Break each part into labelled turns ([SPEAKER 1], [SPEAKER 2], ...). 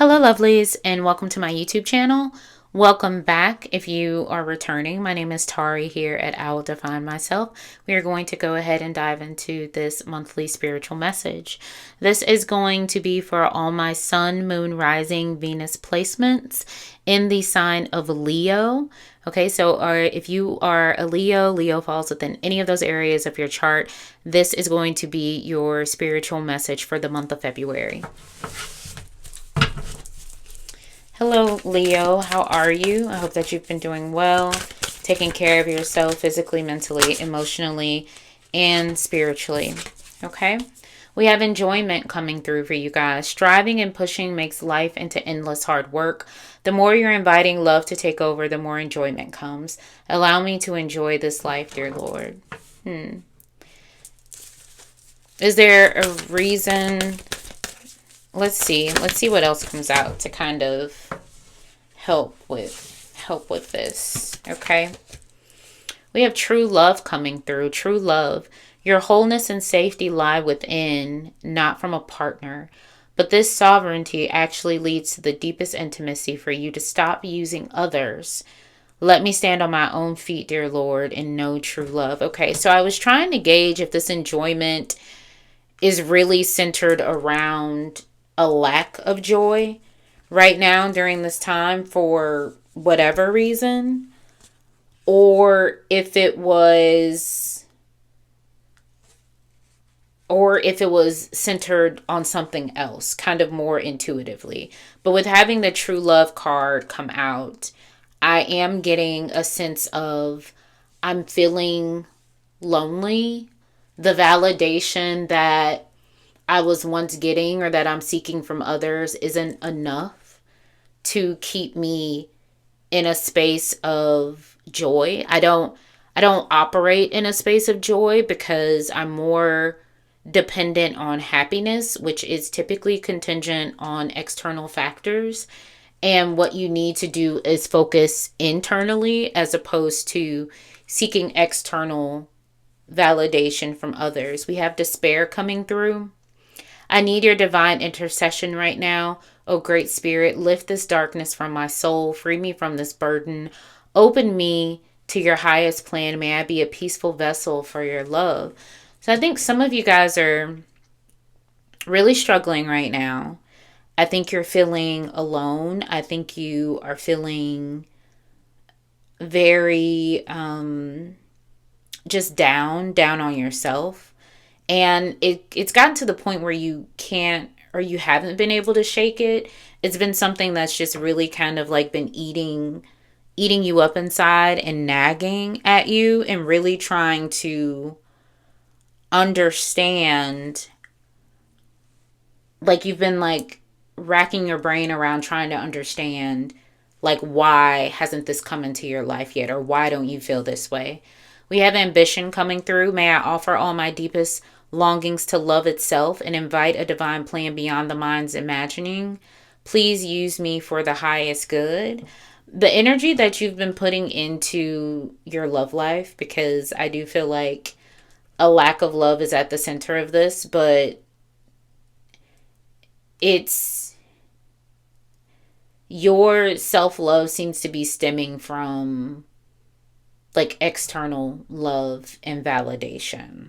[SPEAKER 1] Hello, lovelies, and welcome to my YouTube channel. Welcome back if you are returning. My name is Tari here at I Will Define Myself. We are going to go ahead and dive into this monthly spiritual message. This is going to be for all my Sun, Moon, Rising, Venus placements in the sign of Leo. Okay, so if you are a Leo falls within any of those areas of your chart. This is going to be your spiritual message for the month of February. Hello, Leo. How are you? I hope that you've been doing well, taking care of yourself physically, mentally, emotionally, and spiritually. Okay? We have enjoyment coming through for you guys. Striving and pushing makes life into endless hard work. The more you're inviting love to take over, the more enjoyment comes. Allow me to enjoy this life, dear Lord. Is there a reason? Let's see what else comes out to kind of help with this. Okay, we have true love coming through. True love. Your wholeness and safety lie within, not from a partner. But this sovereignty actually leads to the deepest intimacy for you to stop using others. Let me stand on my own feet, dear Lord, and know true love. Okay, so I was trying to gauge if this enjoyment is really centered around a lack of joy right now during this time for whatever reason, or if it was centered on something else, kind of more intuitively. But with having the true love card come out, I am getting a sense of I'm feeling lonely. The validation that I was once getting or that I'm seeking from others isn't enough to keep me in a space of joy. I don't operate in a space of joy because I'm more dependent on happiness, which is typically contingent on external factors. And what you need to do is focus internally as opposed to seeking external validation from others. We have despair coming through. I need your divine intercession right now. Oh, great spirit, lift this darkness from my soul. Free me from this burden. Open me to your highest plan. May I be a peaceful vessel for your love. So I think some of you guys are really struggling right now. I think you're feeling alone. I think you are feeling very just down on yourself. And it's gotten to the point where you can't or you haven't been able to shake it. It's been something that's just really kind of like been eating you up inside and nagging at you and really trying to understand. Like you've been like racking your brain around trying to understand, like, why hasn't this come into your life yet, or why don't you feel this way? We have ambition coming through. May I offer all my deepest longings to love itself and invite a divine plan beyond the mind's imagining. Please use me for the highest good. The energy that you've been putting into your love life, because I do feel like a lack of love is at the center of this, but it's your self-love seems to be stemming from like external love and validation.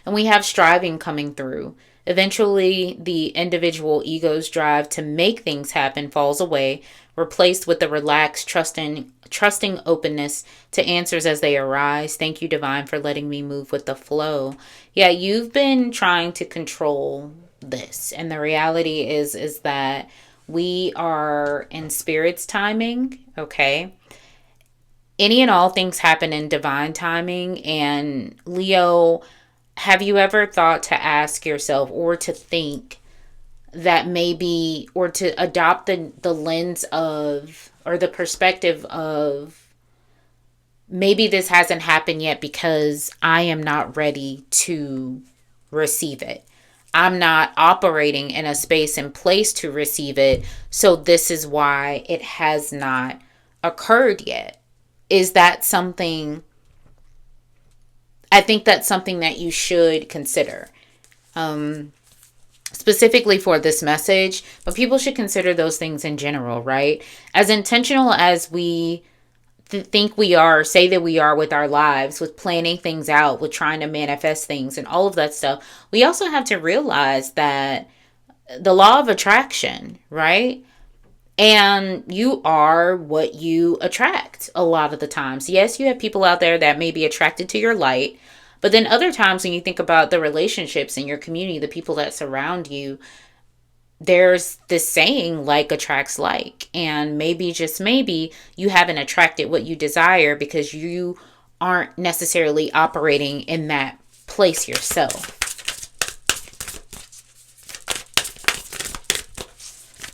[SPEAKER 1] And we have striving coming through. Eventually, the individual ego's drive to make things happen falls away, replaced with the relaxed, trusting openness to answers as they arise. Thank you, Divine, for letting me move with the flow. Yeah, you've been trying to control this. And the reality is that we are in Spirit's timing, okay? Any and all things happen in divine timing. And Leo, have you ever thought to ask yourself or to think that maybe, or to adopt the lens of, or the perspective of, maybe this hasn't happened yet because I am not ready to receive it. I'm not operating in a space and place to receive it. So this is why it has not occurred yet. Is that something? I think that's something that you should consider. specifically for this message, but people should consider those things in general, right? As intentional as we think we are, say that we are with our lives, with planning things out, with trying to manifest things and all of that stuff, we also have to realize that the law of attraction, right? And you are what you attract a lot of the times. Yes, you have people out there that may be attracted to your light, but then other times when you think about the relationships in your community, the people that surround you, there's this saying, like attracts like. And maybe, just maybe, you haven't attracted what you desire because you aren't necessarily operating in that place yourself.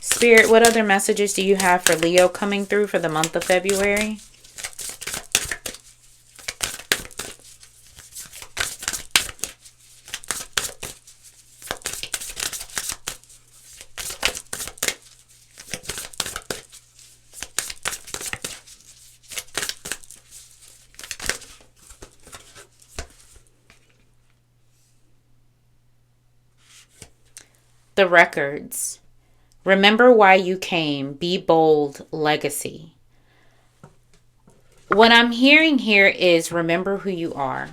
[SPEAKER 1] Spirit, what other messages do you have for Leo coming through for the month of February? The records. Remember why you came. Be bold. Legacy. What I'm hearing here is remember who you are.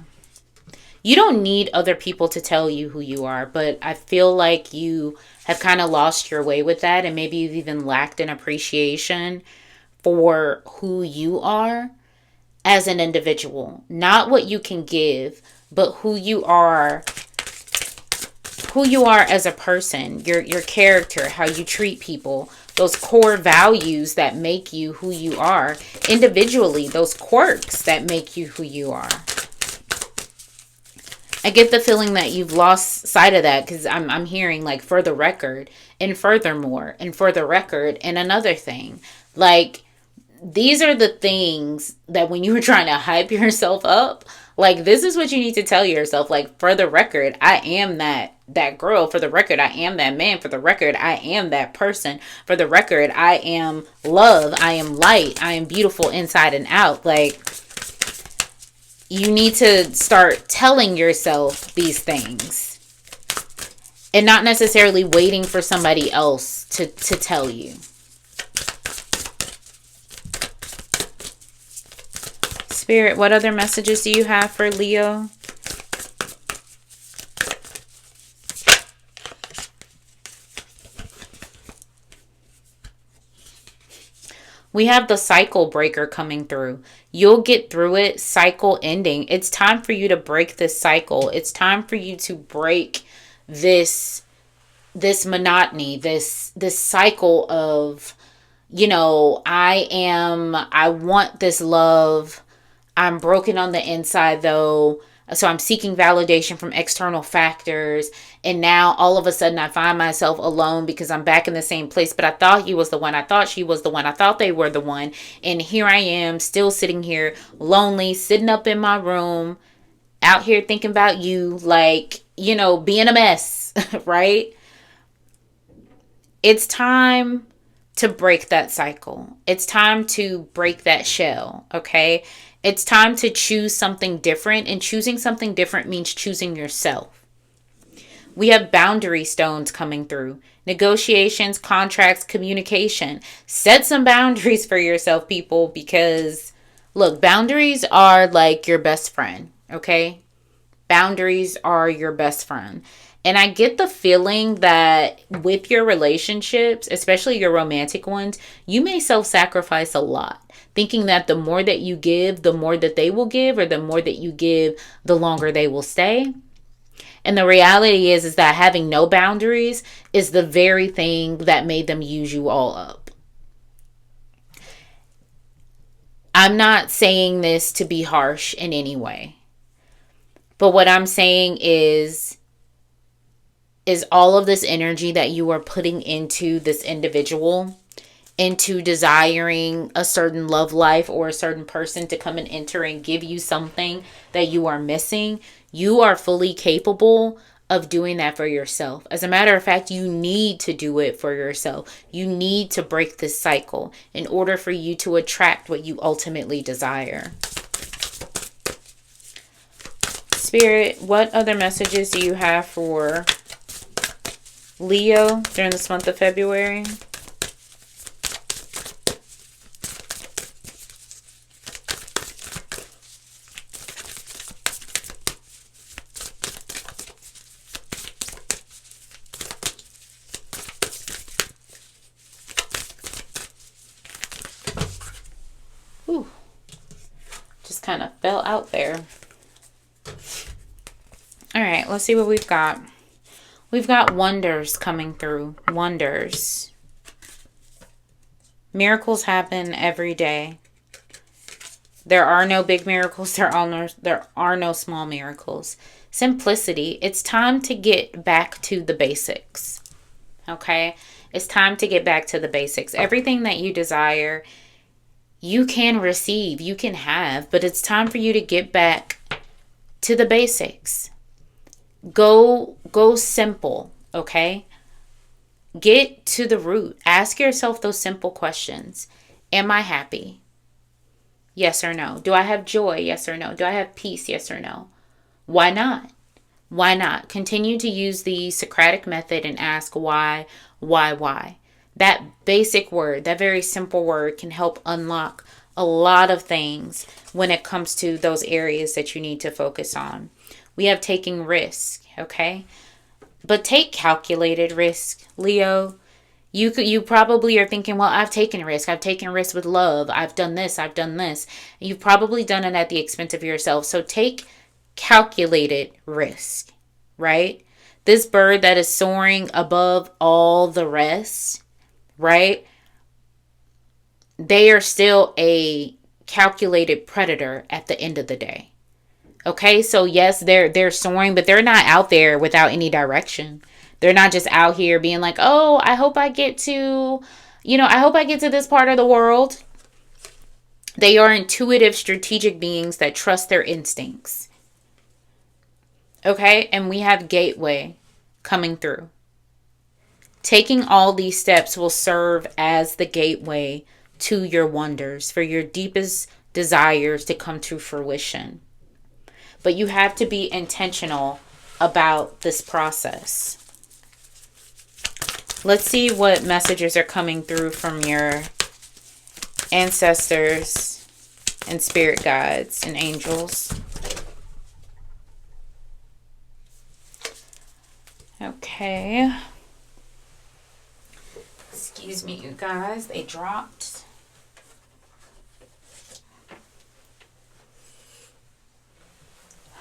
[SPEAKER 1] You don't need other people to tell you who you are, but I feel like you have kind of lost your way with that, and maybe you've even lacked an appreciation for who you are as an individual. Not what you can give, but who you are as a person, your character, how you treat people, those core values that make you who you are individually, those quirks that make you who you are. I get the feeling that you've lost sight of that, because I'm hearing like for the record and furthermore and for the record and another thing. Like, these are the things that when you were trying to hype yourself up, like, this is what you need to tell yourself. Like, for the record, I am that girl. For the record, I am that man. For the record, I am that person. For the record, I am love. I am light. I am beautiful inside and out. Like, you need to start telling yourself these things and not necessarily waiting for somebody else to tell you. Spirit, what other messages do you have for Leo? We have the cycle breaker coming through. You'll get through it. Cycle ending. It's time for you to break this cycle. It's time for you to break this monotony, this cycle of, I want this love. I'm broken on the inside though. So I'm seeking validation from external factors. And now all of a sudden I find myself alone because I'm back in the same place. But I thought he was the one. I thought she was the one. I thought they were the one. And here I am still sitting here lonely, sitting up in my room, out here thinking about you, like, being a mess, right? It's time to break that cycle. It's time to break that shell, okay? It's time to choose something different, and choosing something different means choosing yourself. We have boundary stones coming through. Negotiations, contracts, communication. Set some boundaries for yourself, people, because, look, boundaries are like your best friend, okay? Boundaries are your best friend. And I get the feeling that with your relationships, especially your romantic ones, you may self-sacrifice a lot, thinking that the more that you give, the more that they will give, or the more that you give, the longer they will stay. And the reality is that having no boundaries is the very thing that made them use you all up. I'm not saying this to be harsh in any way, but what I'm saying is all of this energy that you are putting into this individual, into desiring a certain love life or a certain person to come and enter and give you something that you are missing, you are fully capable of doing that for yourself. As a matter of fact, you need to do it for yourself. You need to break this cycle in order for you to attract what you ultimately desire. Spirit, what other messages do you have for Leo during this month of February. Ooh, just kind of fell out there. All right, let's see what we've got. We've got wonders coming through. Wonders. Miracles happen every day. There are no big miracles. There are no small miracles. Simplicity. It's time to get back to the basics. Okay? It's time to get back to the basics. Everything that you desire, you can receive, you can have, but it's time for you to get back to the basics. Go simple, okay? Get to the root. Ask yourself those simple questions. Am I happy? Yes or no. Do I have joy? Yes or no. Do I have peace? Yes or no. Why not? Why not? Continue to use the Socratic method and ask why. That basic word, that very simple word can help unlock a lot of things when it comes to those areas that you need to focus on. We have taking risk, okay? But take calculated risk, Leo. You probably are thinking, well, I've taken risk. I've taken risk with love. I've done this. I've done this. You've probably done it at the expense of yourself. So take calculated risk, right? This bird that is soaring above all the rest, right? They are still a calculated predator at the end of the day. Okay, so yes, they're soaring, but they're not out there without any direction. They're not just out here being like, oh, I hope I get to this part of the world. They are intuitive, strategic beings that trust their instincts. Okay, and we have gateway coming through. Taking all these steps will serve as the gateway to your wonders, for your deepest desires to come to fruition. But you have to be intentional about this process. Let's see what messages are coming through from your ancestors and spirit guides and angels. Okay. Excuse me, you guys. They dropped.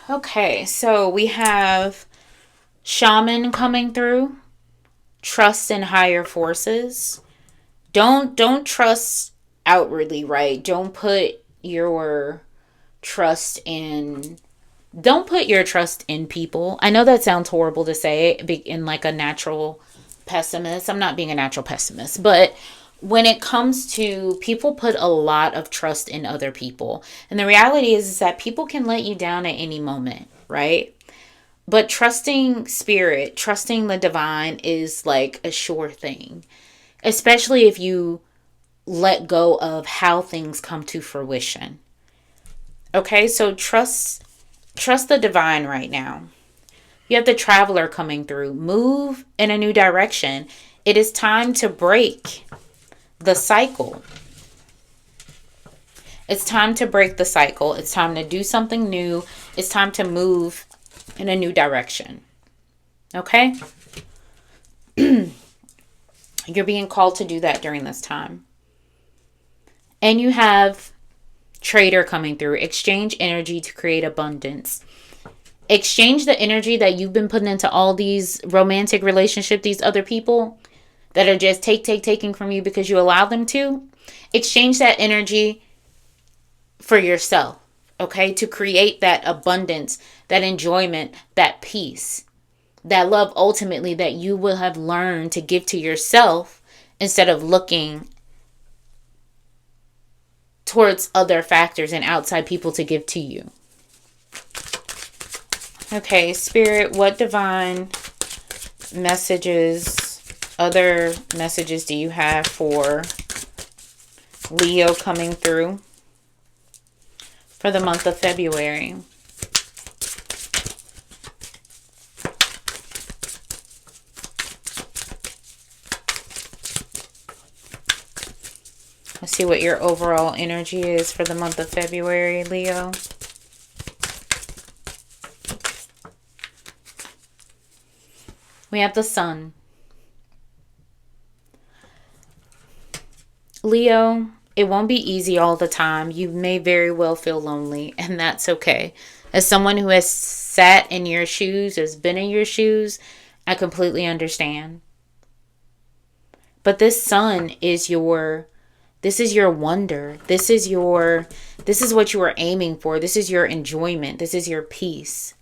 [SPEAKER 1] Okay, so we have shaman coming through. Trust in higher forces. Don't trust outwardly, right? Don't put your trust in people. I know that sounds horrible to say in like a natural pessimist. I'm not being a natural pessimist, but when it comes to people put a lot of trust in other people. And the reality is that people can let you down at any moment, right? But trusting spirit, trusting the divine is like a sure thing, especially if you let go of how things come to fruition. Okay, so trust the divine right now. You have the traveler coming through. Move in a new direction. It is time to break the cycle. It's time to break the cycle. It's time to do something new. It's time to move in a new direction. Okay? You're being called to do that during this time. And you have trader coming through. Exchange energy to create abundance. Exchange the energy that you've been putting into all these romantic relationships, these other people that are just taking from you because you allow them to. Exchange that energy for yourself, okay? To create that abundance, that enjoyment, that peace, that love ultimately that you will have learned to give to yourself instead of looking towards other factors and outside people to give to you. Okay, Spirit, what divine messages, other messages do you have for Leo coming through for the month of February? Let's see what your overall energy is for the month of February, Leo. We have the Sun. Leo, it won't be easy all the time. You may very well feel lonely, and that's okay. As someone who has sat in your shoes, has been in your shoes, I completely understand. But this Sun is your wonder. This is what you are aiming for. This is your enjoyment. This is your peace.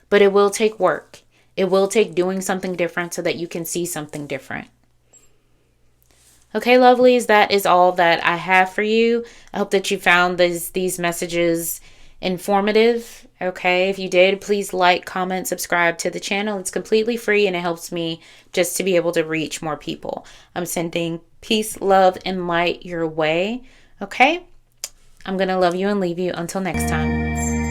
[SPEAKER 1] But it will take work. It will take doing something different so that you can see something different. Okay, lovelies, that is all that I have for you. I hope that you found these messages informative. Okay, if you did, please like, comment, subscribe to the channel. It's completely free and it helps me just to be able to reach more people. I'm sending peace, love, and light your way. Okay, I'm going to love you and leave you until next time.